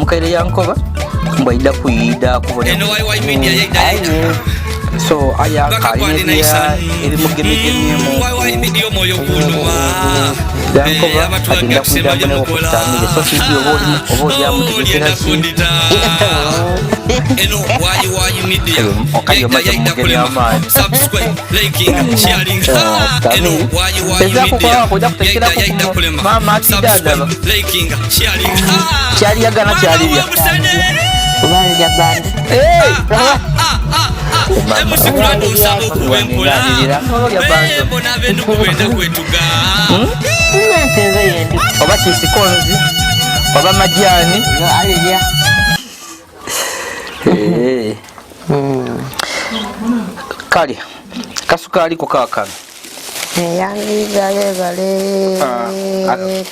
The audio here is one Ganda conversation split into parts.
omukaire yankoba mbwaida kuyida kubona so aya kaliniya eri mugemegemi yankoba agenda kuyida mbona okutamire so sidi oboli amutegekera ki okayo maze mugeni amaani ezakukola kujja kutekera mama atidadaba kyaliyagana kyalirya Ubalya bande. Emusikulando usaba okubembula bona beno kubenda kwetuga oba kisikonzi oba majani alirya kali kasukali ko kakano yangiza lebale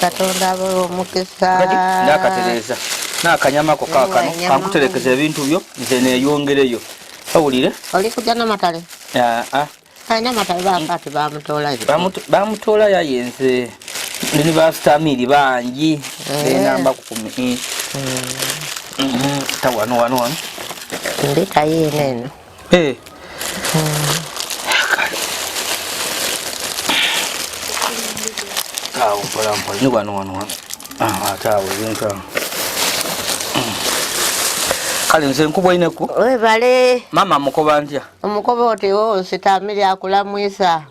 katonda omukisa ndakatereza nakanyama ko kakano kankuterekeza ebintu byo nze neyongereyo awulire oli kujja namatale ayina matale bakati bamutola yayenze ndini bastamiri bangi nenamba kukumi tawano ndita yineno mpola ni wano atawe bintu kale nze nkubwa ineku webale mama mukoba ntya omukoba oti sitamiri akulamwisa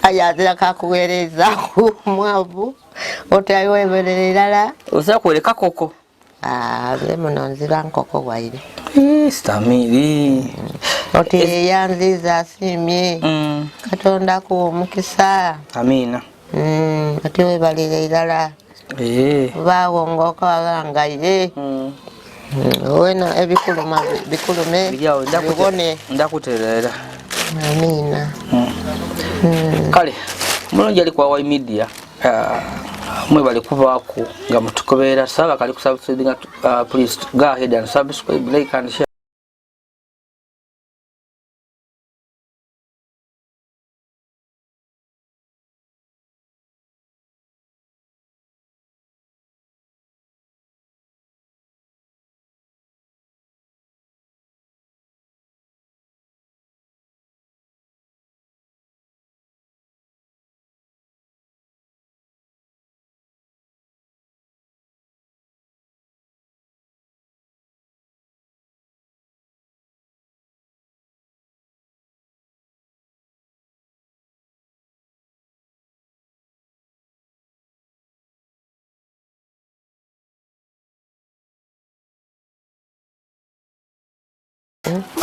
ayazira kakuwereza ku mwavu oti ayiweberera irala osakweleka koko bemuno nzira nkoko bwaire sitamiri oti yanziza asimye katonda ku omukisa amina ati webalira irala bawongoka wagangaire wena ebikuluma bikulume bibone ndakuterera amina kale mulungi ali kwa Wai Media mwe bali kubaako nga mutukobera saba kali kusubscribe please go ahead and subscribe, like and share.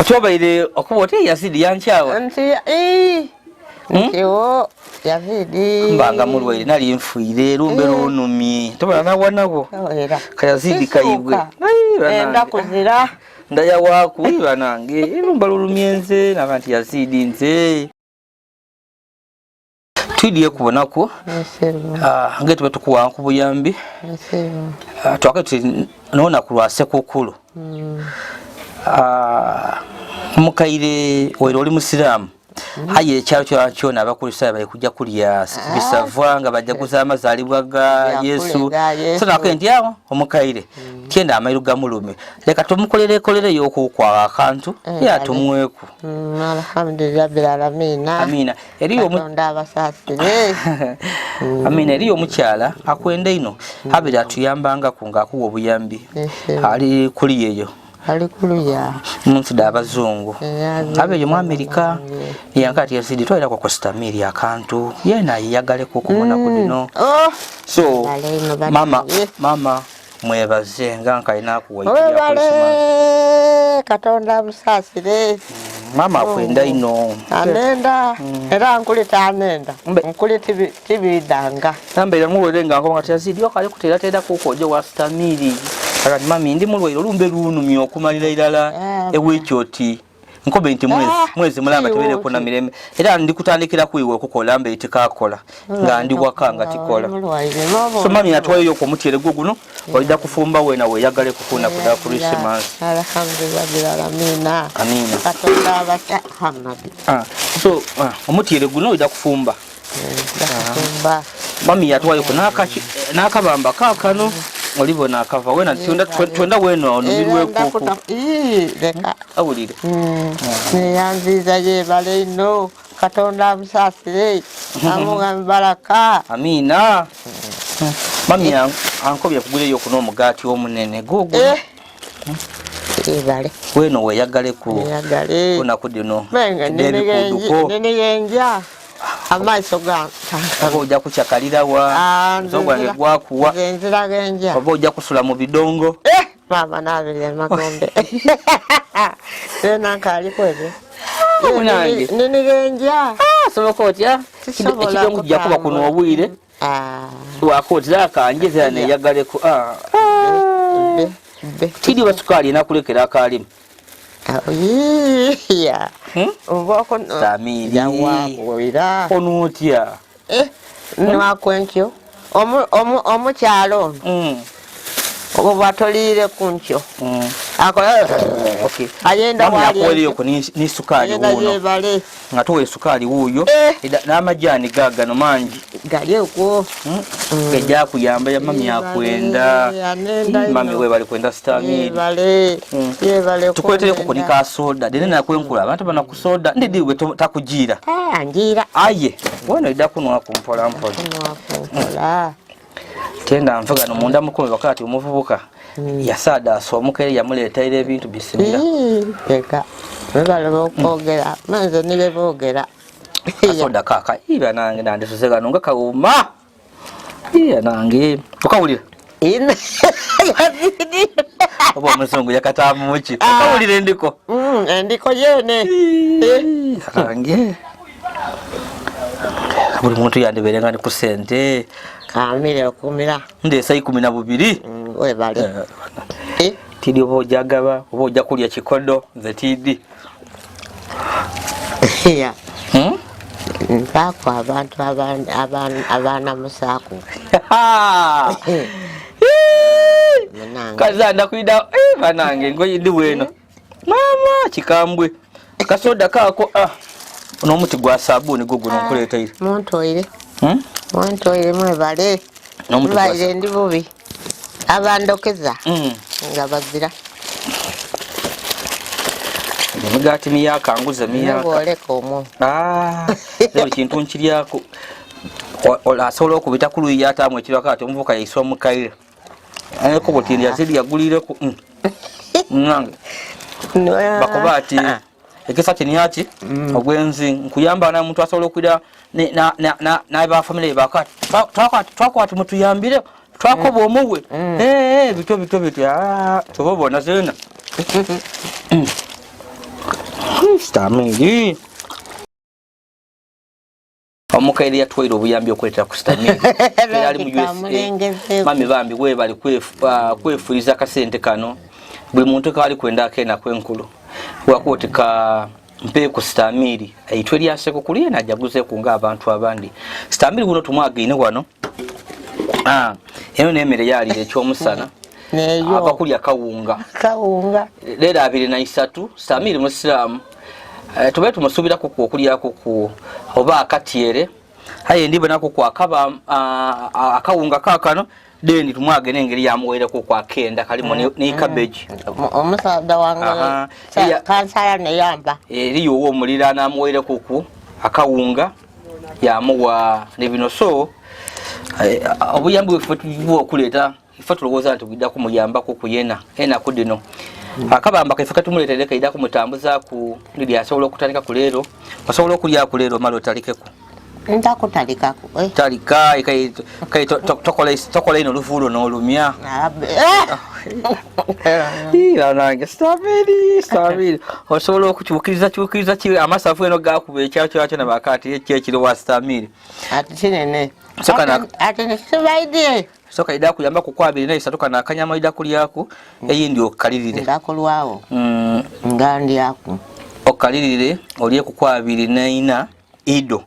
Otubaire okubote yazidi yanchawa yo yazidi mbanga mulwaire nali nfuire lumbe lunumi tobana nawanabo kayazidi kayibwe enda kuzira ndaya waku banange lumba lulumyenze nabantu yazidi nze tudiye kubonako ngete batukuwa kubuyambi twakati nona kulwase kokulu mukaire oyo oli musiramu haye ekyalo kyona abakulisa bali kujja kulya bisavwa nga bajja kuzama zalibwa ga Yesu so nakendi awo omukaire tienda amairu ga mulume leka tumukolere yokukwa akantu ya tumweku alhamdulillah bil alamin amina eriyo ndabasasire amina eriyo mukyala akwenda ino abira tuyambanga kunga kuwo obuyambi ali kuli yeyo alikuluya muntu dabazungu abeyo mu America yankati yazidi toira kwa kustamiri akantu yena yagale kukumona kudino so mama mwebaze nganka inakuwa katonda musasire mama kwenda ino anenda era nkulita anenda nkulita tibidanga tambera muwerenga ngo ngati yazidi wakale kutera teda kukojo wa stamiri akati mami ndi mulwairo lumbe lunumi okumalira irala ewekyoti nkobe nti mwezi mulamba tebere kuna mireme era ndi kutandikira kuiwe okukola mbe itikakola nga ndi wakanga tikola so mami atwayo yoko mutiere guguno walida kufumba wena we yagale kukuna kuda Christmas alhamdulillah bil alamin amina katonda abata hamadi so omutiere guno ida kufumba mami atwayo kunaka nakabamba kakano olibona akava wena twenda weno onumirwe kuku leka awulire neyanziza yebale ino Katonda amusasire amuwa baraka amina mami ankobya kuguleyo kuno omugati omunene gogo ebale weno weyagale ku yagale kuna kudino nene amaiso gange oja kuchakalira wa zogwange gwakuwa nzira genja oja kusula mu bidongo mama nabirya magombe tena kali kweze nene genja soboka otya ekidongo kujja kuba kuno obwire wakotira kanjeza ne yagale ku tidi basukali nakulekera akalimu ya uboko Samiri yawakwira onutya nwakwenkyo omukyalo obwatolire kunkyo akola okay ayenda wali yoko ni sukali uno nga tuwe sukali uyo n'amajani gagano mangi gali uko geja kuyamba ya mami yakwenda mami we bali kwenda Stamili yebale tukwetere kukonika soda dene nakwenkula abantu bana kusoda ndidiwe takujira njira aye wano idakunwa kumpola mpola tenda mvuga no munda mukome wakati umuvubuka yasada asomukere yamuleta ile ebintu bisimira eka bebale okogera manze nibe bogera soda kaka iba nange nande sosega nonga kauma iya nange ukawulira ine obo muzungu yakatamu muchi ukawulira ndiko ndiko yene nange buli muntu yandeberenga ni kusente kamire okumira ndesa 12 webale tidi obo jagaba obo jakulya chikodo ze tidi ya mpako abantu abana musaku kazanda kuida banange ngoyi ndi weno mama chikambwe kasoda kako uno muti gwa sabuni gugu nkuleta ile muntu ile mwebale mwebale ndi bubi abandokeza nga bazira mugati miyaka anguza miyaka oleka omwo lero kintu nkiryako ola solo okubita kulu yata amwe kirwa kati omuvuka yaiswa mukaira ko botindi yazidi yagulire ku nange bakobati ekisati nyati ogwenzi nkuyamba na muntu asobola okwira na ba family bakati twakwati mutuyambire twakoba omuwe bito tubobona zena Stamili omukaire yatwaire obuyambi okwetera ku Stamili yali mu USA mami bambi we bali kwefuliza kasente kano buli muntu kali kwenda akena kwenkulu wakotika mpe ku Stamili aitwe lyaseko kuliye najaguze kunga abantu abandi Stamili guno tumwagine wano eno nemere yali ekyomusana neyo abakulya kawunga lera 23 Stamili musiramu tube tumusubira ku okulya ku oba akatiere haye ndibe nako kwa kaba akawunga kakano deni tumwage nengeri yamuwere ku kwa kenda kalimo ne cabbage omusada wanga kansala ne yamba eriyo wo mulira na muwere ku akawunga yamuwa ne bino so obuyambi wefutu okuleta ifatu logoza tugida kumuyamba ku kuyena ena kudino akabamba kaifaka tumuletereka ida kumutambuza ku ndidi asobola okutandika ku lero asobola okulya ku lero malo talikeko ntakutalika ku talika kai tokola ino lufulo no lumya nange Stamili osobola okukyukiriza ki amasafu eno gakuba ekyacho na bakati ekyekiro wa Stamili ati kinene sokana ati nsibaidie soka ida kuyamba ku 23 kana akanyama ida kulyako eyindi okalirire ndakolwawo ngandi yako okalirire oliye ku 24 ido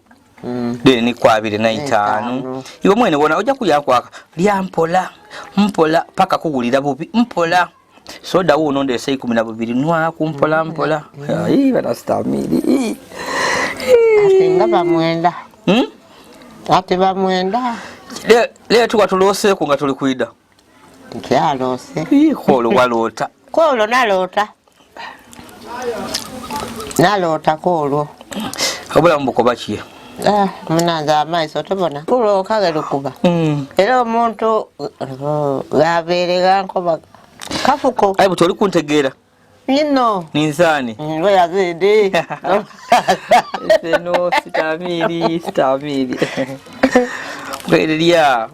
deni ni 25 iwe mwene wona oja kulyako aka lyampola mpola paka kuwulira bubi mpola soda uno ndese 12 nwa kumpola mpola bana Stamili asinga bamwenda ati bamwenda le tukatulose ku nga tuli kuida Kyalose. Kolo walota. Kolo nalota. Nalota kolo. Obula mbuko bakiye. Munanza amaiso tubona. Kulo kagerukuba. Era omuntu gabeerera nkoba kafuko. Ayi butoli kuntegeera. Nino. Ninzani. Ngoya zidi. No sitamiri. Bwereria.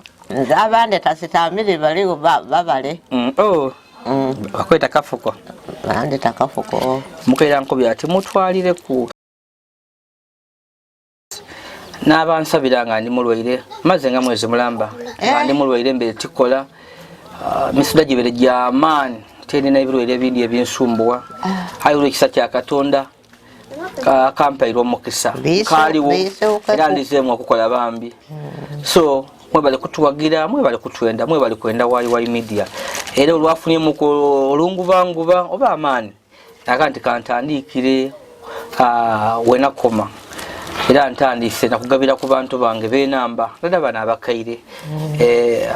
Zabande tasitamiri baligo babale. Oh. Bakweta kafuko. Bande takafuko. Mukaira nkobi ati mutwalire ku n'abansabiranga ndi mulwaire maze nga mwezi mulamba ndi mulwaire mbere tikola misuda gibere gya man tene na ibirwaire bindi ebyensumbuwa hayiro ekisa kya Katonda kampairo mukisa kaliwo era ndizemu okukola bambi so mwebale kutuwagira mwebale kutwenda mwebale kwenda YY Media era olwafunye muko olungubanguba oba amani akanti kantandikire wena koma era ntandise nakugabira ku bantu bange benamba dada bana abakaire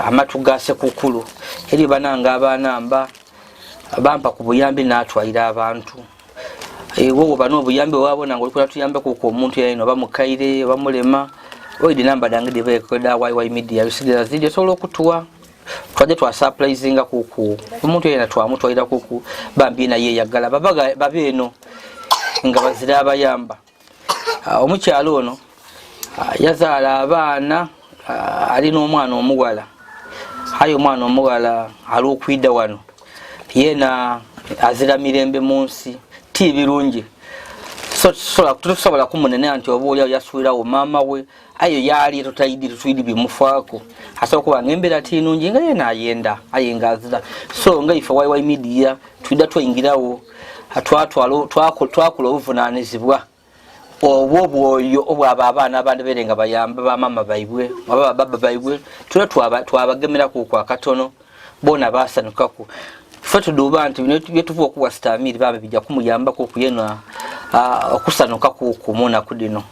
amatugase kukulu eri bananga abanamba bampa ku buyambi natwaira abantu wowe bano buyambi wabona ngo olikuwa tuyambe ku omuntu yayino bamukaire bamulema oidi namba dange debe ko da YY Media yusigira zidi solo kutuwa twaje twa surprisinga kuku omuntu yena twamutwaira kuku bambi na ye yagala babaga babeno nga bazira abayamba omukyalo ono yazaala abaana alina omwana omuwala hayo omwana omuwala al'okwidda wano yena azira mirembe munsi ti birungi so tusobola kumunene nti oba oli yasuirawo maama we ayo yali tutayidi bimufaako asobola kuba ng'embeera tinungi nga yena ayenda ayenga azira so nga ife YY Media twidda twayingirawo twakola obuvunaanyizibwa obwoyo obwaba abaana abandi berenga bayamba bamama baibwe baba baba baibwe twabagemera ku kwa katono bona basanukako fatu dubantu byetuvuga kuwa stamiri babe bijja kumuyamba ko kuyena okusanuka ku kumuna kudino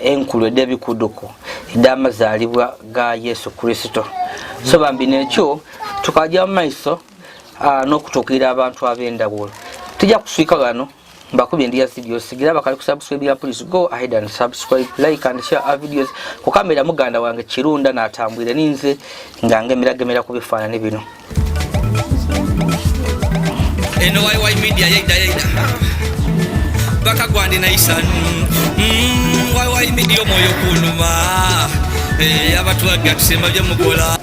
enkulu debi kuduko idama zalibwa ga Yesu Kristo so bambi nekyo tukajja maiso n'okutokera abantu abendawolo tujja kuswika gano mbakubye ndi ya video sigira bakali kusubscribe ya please go ahead and subscribe like and share our videos ku kamera muganda wange Kirunda natambwire ninze ngange miragemera kubifaanani bino eno YY Media yaida baka gwandi na isan YY Media moyo kunuma abantu agatsemba bya mukola